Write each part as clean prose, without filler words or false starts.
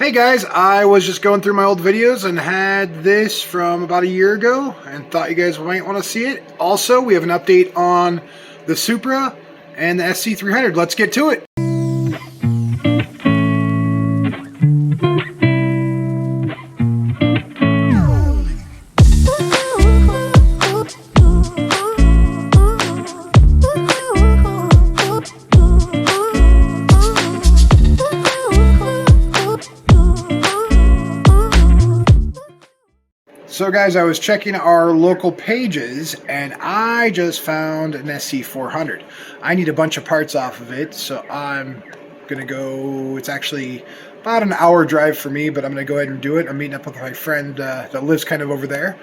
Hey guys, I was just going through my old videos and had this from about a year ago and thought you guys might want to see it. Also, we have an update on the Supra and the SC300. Let's get to it. So guys, I was checking our local pages and I just found an SC400. I need a bunch of parts off of it, so I'm gonna go. It's actually about an hour drive for me, but I'm gonna go ahead and do it. I'm meeting up with my friend that lives kind of over there.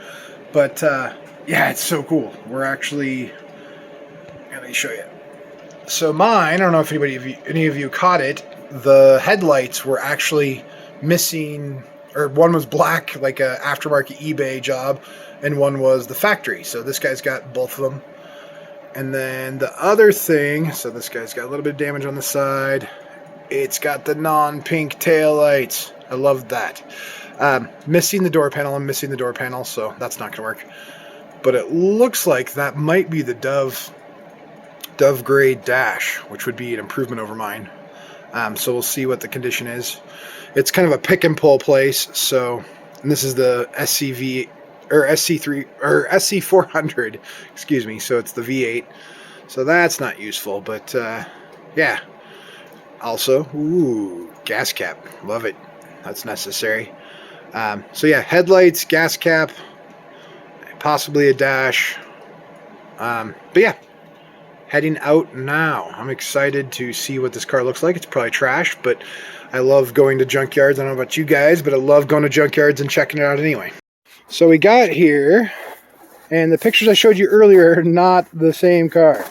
But yeah, it's so cool. We're actually, let me show you. So mine, I don't know if any of you caught it, the headlights were actually missing, or one was black, like a aftermarket eBay job, and one was the factory. So this guy's got both of them. And then the other thing, so this guy's got a little bit of damage on the side. It's got the non-pink tail lights. I love that. Missing the door panel. I'm missing the door panel, so that's not gonna work. But it looks like that might be the Dove Gray dash, which would be an improvement over mine. So we'll see what the condition is. It's kind of a pick and pull place. So, and this is the SCV or SC3 or SC400, excuse me. So it's the V8. So that's not useful, but yeah. Also, ooh, gas cap, love it. That's necessary. So yeah, headlights, gas cap, possibly a dash. But yeah. Heading out now. I'm excited to see what this car looks like. It's probably trash, but I love going to junkyards. I don't know about you guys, but I love going to junkyards and checking it out anyway. So we got here, and the pictures I showed you earlier are not the same car.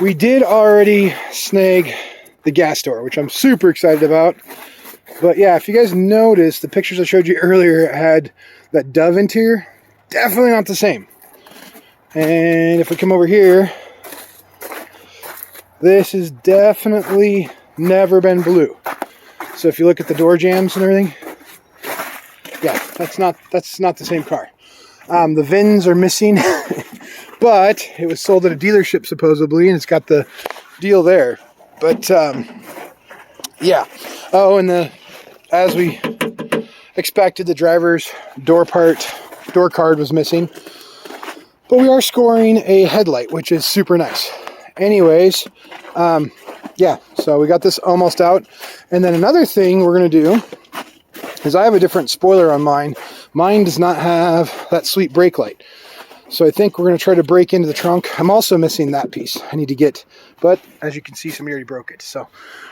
We did already snag the gas door, which I'm super excited about. But yeah, if you guys notice, the pictures I showed you earlier had that Dove interior. Definitely not the same. And if we come over here, this is definitely never been blue. So if you look at the door jambs and everything, yeah, that's not the same car. The VINs are missing, but it was sold at a dealership supposedly, and it's got the deal there. But yeah. Oh, and as we expected, the driver's door card was missing. But we are scoring a headlight, which is super nice. Anyways, yeah, so we got this almost out. And then another thing we're going to do is I have a different spoiler on mine. Mine does not have that sweet brake light. So I think we're going to try to break into the trunk. I'm also missing that piece. I need to get, but as you can see, somebody already broke it. So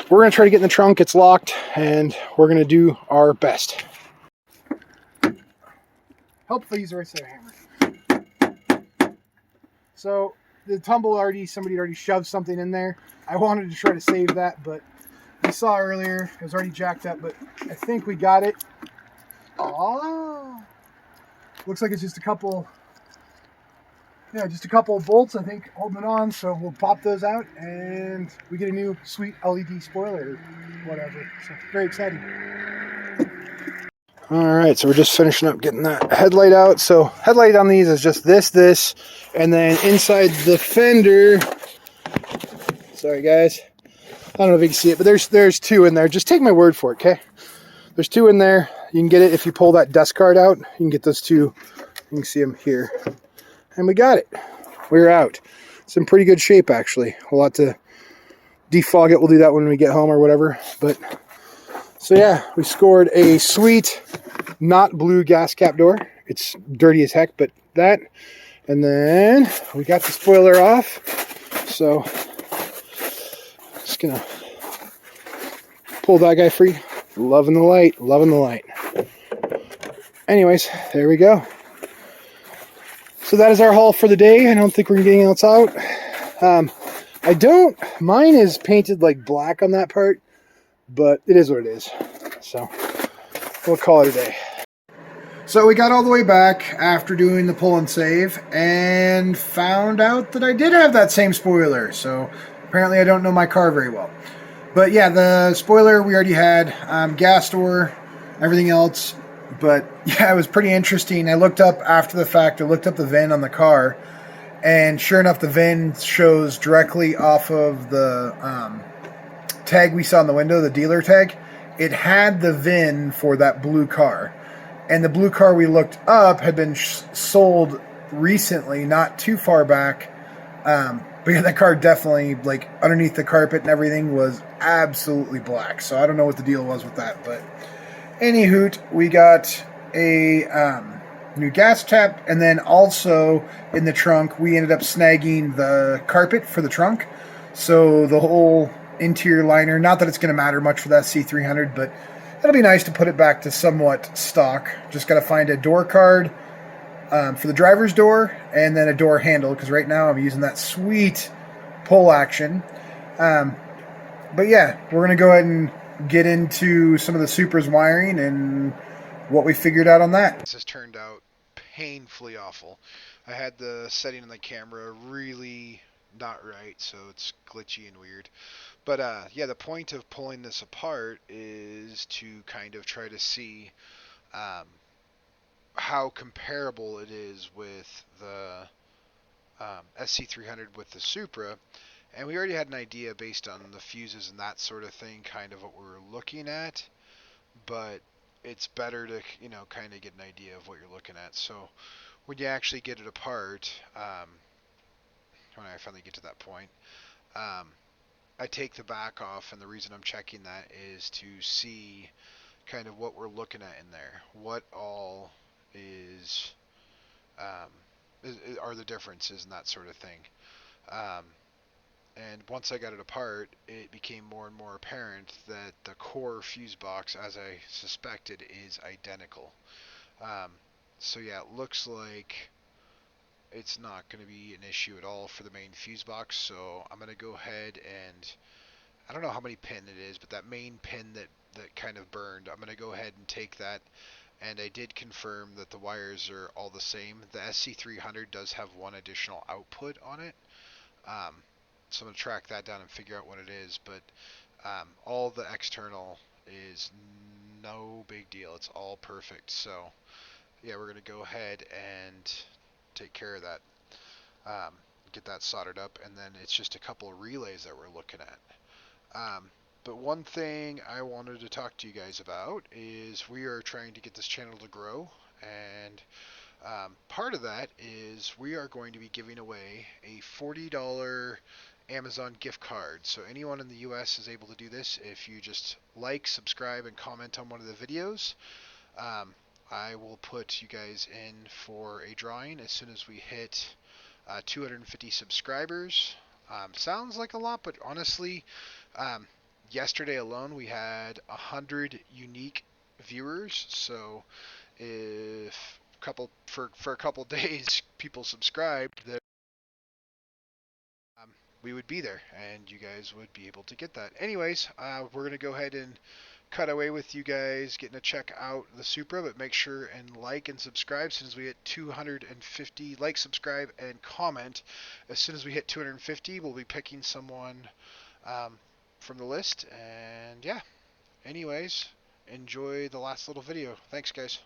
we're going to try to get in the trunk. It's locked, and we're going to do our best. Hopefully he's the right side of the hammer. So the tumble somebody already shoved something in there. I wanted to try to save that, but you saw earlier, it was already jacked up, but I think we got it. Oh, looks like it's just a couple bolts, I think, holding it on. So we'll pop those out and we get a new sweet LED spoiler or whatever. So very exciting. Alright, so we're just finishing up getting that headlight out. So headlight on these is just this, and then inside the fender, sorry guys, I don't know if you can see it, but there's two in there. Just take my word for it, okay? There's two in there. You can get it if you pull that dust card out. You can get those two. You can see them here. And we got it. We're out. It's in pretty good shape, actually. We'll have to defog it. We'll do that when we get home or whatever, but so yeah, we scored a sweet, not blue gas cap door. It's dirty as heck, but that. And then we got the spoiler off. So just gonna pull that guy free. Loving the light, loving the light. Anyways, there we go. So that is our haul for the day. I don't think we're gonna get anything else out. Mine is painted like black on that part, but it is what it is. So we'll call it a day. So we got all the way back after doing the pull and save and found out that I did have that same spoiler. So apparently I don't know my car very well. But yeah, the spoiler we already had, gas door, everything else. But yeah, it was pretty interesting. I looked up after the fact. I looked up the VIN on the car, and sure enough, the VIN shows directly off of the tag we saw in the window, the dealer tag. It had the VIN for that blue car, and the blue car we looked up had been sold recently, not too far back. But yeah, that car definitely, like, underneath the carpet and everything was absolutely black. So I don't know what the deal was with that. But any hoot, we got a new gas tap. And then also in the trunk, we ended up snagging the carpet for the trunk. So the whole interior liner, not that it's going to matter much for that C300, but it'll be nice to put it back to somewhat stock. Just got to find a door card for the driver's door, and then a door handle, because right now I'm using that sweet pull action. But yeah, we're going to go ahead and get into some of the Supra's wiring and what we figured out on that. This has turned out painfully awful. I had the setting on the camera really not right, so it's glitchy and weird. But yeah, the point of pulling this apart is to kind of try to see um, how comparable it is with the SC300 with the Supra. And we already had an idea based on the fuses and that sort of thing, kind of what we were looking at. But it's better to, kind of get an idea of what you're looking at. So when you actually get it apart, when I finally get to that point, um, I take the back off, and the reason I'm checking that is to see kind of what we're looking at in there. What all is, are the differences and that sort of thing. Um, and once I got it apart, it became more and more apparent that the core fuse box, as I suspected, is identical. Um, so yeah, it looks like it's not going to be an issue at all for the main fuse box. So I'm going to go ahead and, I don't know how many pin it is, but that main pin that kind of burned, I'm going to go ahead and take that. And I did confirm that the wires are all the same. The SC300 does have one additional output on it. Um, so I'm going to track that down and figure out what it is. But all the external is no big deal. It's all perfect. So yeah, we're going to go ahead and take care of that. Um, get that soldered up, and then it's just a couple of relays that we're looking at. But one thing I wanted to talk to you guys about is we are trying to get this channel to grow, and part of that is we are going to be giving away a $40 Amazon gift card. So anyone in the US is able to do this if you just like, subscribe, and comment on one of the videos. Um, I will put you guys in for a drawing as soon as we hit 250 subscribers. Sounds like a lot, but honestly, um, yesterday alone we had 100 unique viewers. So if for a couple days people subscribed, that we would be there, and you guys would be able to get that. Anyways, we're gonna go ahead and cut away with you guys getting to check out the Supra, but make sure and like and subscribe as soon as we hit 250. Like, subscribe, and comment. As soon as we hit 250, we'll be picking someone um, from the list. And yeah, anyways, enjoy the last little video. Thanks, guys.